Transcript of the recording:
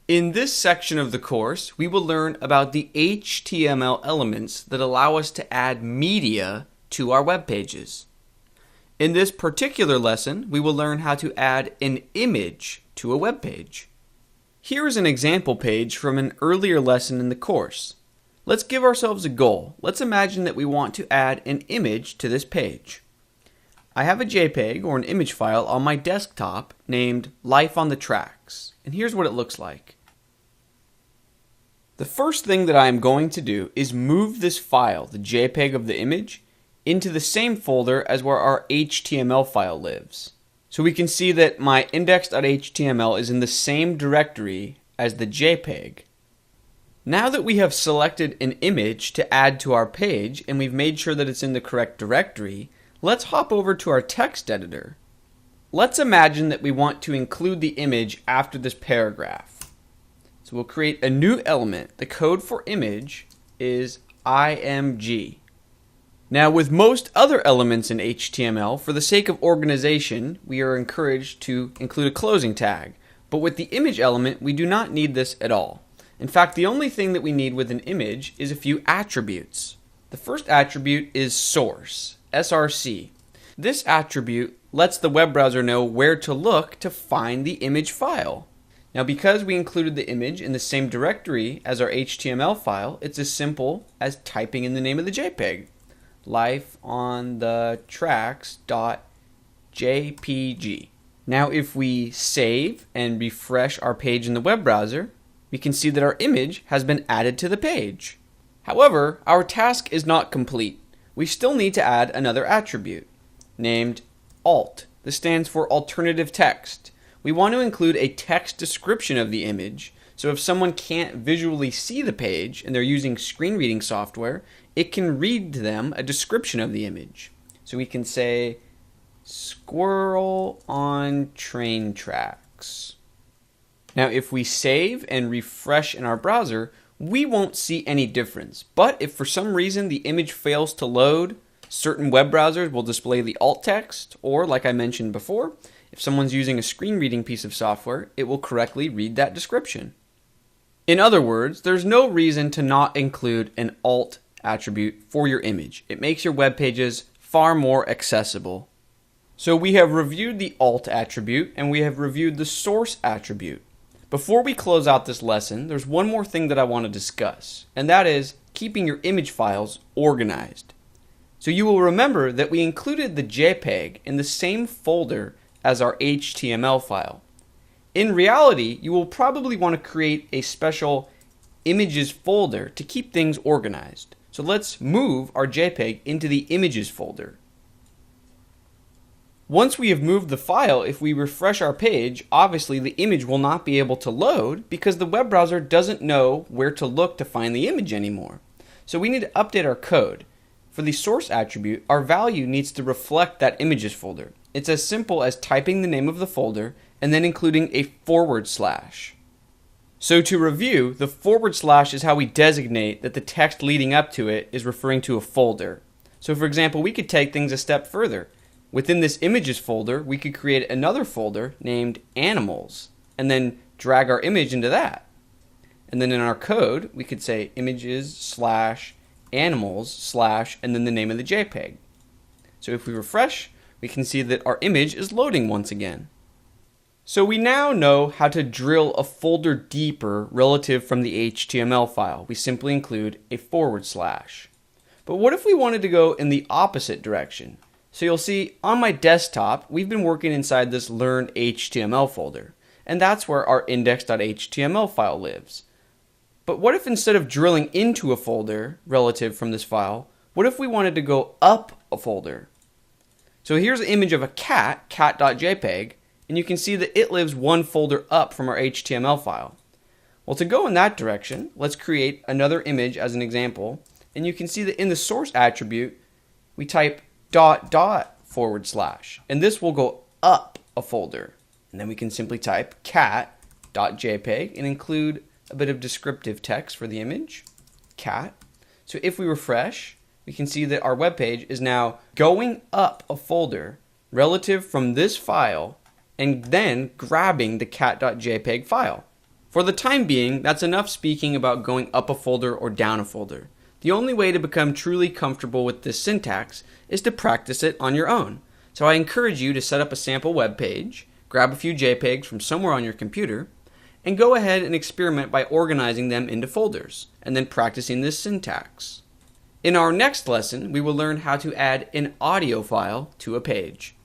In this section of the course, we will learn about the HTML elements that allow us to add media to our web pages. In this particular lesson, we will learn how to add an image to a web page. Here is an example page from an earlier lesson in the course. Let's give ourselves a goal. Let's imagine that we want to add an image to this page. I have a JPEG or an image file on my desktop named Life on the Tracks, and here's what it looks like. The first thing that I am going to do is move this file, the JPEG of the image, into the same folder as where our HTML file lives. So we can see that my index.html is in the same directory as the JPEG. Now that we have selected an image to add to our page and we've made sure that it's in the correct directory, let's hop over to our text editor. Let's imagine that we want to include the image after this paragraph. So we'll create a new element. The code for image is img. Now with most other elements in HTML, for the sake of organization, we are encouraged to include a closing tag. But with the image element, we do not need this at all. In fact, the only thing that we need with an image is a few attributes. The first attribute is source, src. This attribute lets the web browser know where to look to find the image file. Now because we included the image in the same directory as our HTML file, it's as simple as typing in the name of the JPEG. lifeonthetracks.jpg. Now if we save and refresh our page in the web browser, we can see that our image has been added to the page. However, our task is not complete. We still need to add another attribute named alt. This stands for alternative text. We want to include a text description of the image, so if someone can't visually see the page and they're using screen reading software, it can read to them a description of the image. So we can say, squirrel on train tracks. Now if we save and refresh in our browser, we won't see any difference. But if for some reason the image fails to load, certain web browsers will display the alt text, or like I mentioned before, if someone's using a screen reading piece of software, it will correctly read that description. In other words, there's no reason to not include an alt attribute for your image. It makes your web pages far more accessible. So we have reviewed the alt attribute and we have reviewed the source attribute. Before we close out this lesson, there's one more thing that I want to discuss, and that is keeping your image files organized. So you will remember that we included the JPEG in the same folder as our HTML file. In reality, you will probably want to create a special images folder to keep things organized. So let's move our JPEG into the images folder. Once we have moved the file, if we refresh our page, obviously the image will not be able to load because the web browser doesn't know where to look to find the image anymore. So we need to update our code. For the source attribute, our value needs to reflect that images folder. It's as simple as typing the name of the folder and then including a /. So to review, the / is how we designate that the text leading up to it is referring to a folder. So for example, we could take things a step further. Within this images folder, we could create another folder named animals and then drag our image into that. And then in our code, we could say images/animals/ and then the name of the JPEG. So if we refresh, we can see that our image is loading once again. So we now know how to drill a folder deeper relative from the HTML file. We simply include a /. But what if we wanted to go in the opposite direction? So you'll see on my desktop, we've been working inside this Learn HTML folder, and that's where our index.html file lives. But what if instead of drilling into a folder relative from this file, what if we wanted to go up a folder? So here's an image of a cat, cat.jpg, and you can see that it lives one folder up from our HTML file. Well, to go in that direction, let's create another image as an example, and you can see that in the source attribute, we type .. and this will go up a folder. And then we can simply type cat.jpg and include a bit of descriptive text for the image, cat. So if we refresh, we can see that our web page is now going up a folder relative from this file and then grabbing the cat.jpg file. For the time being, that's enough speaking about going up a folder or down a folder. The only way to become truly comfortable with this syntax is to practice it on your own. So I encourage you to set up a sample web page, grab a few JPEGs from somewhere on your computer, and go ahead and experiment by organizing them into folders, and then practicing this syntax. In our next lesson, we will learn how to add an audio file to a page.